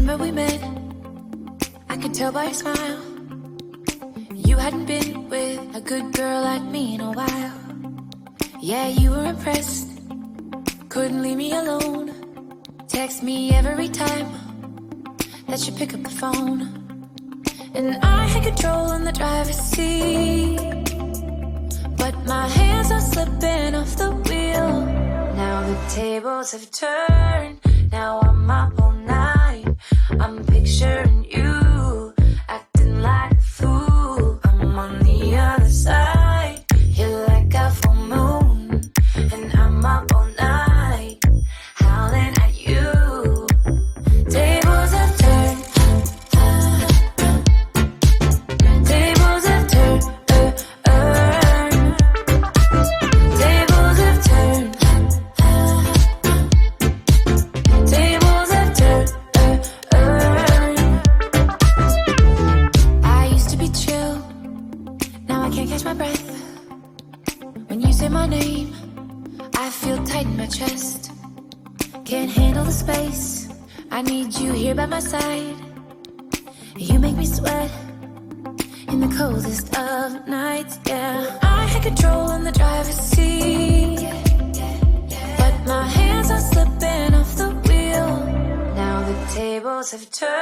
Remember we met, I could tell by your smile. You hadn't been with a good girl like me in a while. Yeah, you were impressed, couldn't leave me alone. Text me every time that you pick up the phone. And I had control in the driver's seat, but my hands are slipping off the wheel. Now the tables have turned, now I'm up all night. I'm picturing you, acting like a fool. I'm on the other side, you're like a full moon. And I'm up all night, howling at you. Tables have turned, tables have turned, tables have turned, tables have turned. I used to be chill, now I can't catch my breath. When you say my name, I feel tight in my chest. Can't handle the space, I need you here by my side. You make me sweat in the coldest of nights, yeah. I had control in the driver's seat, but my hands are slipping off the wheel. Now the tables have turned.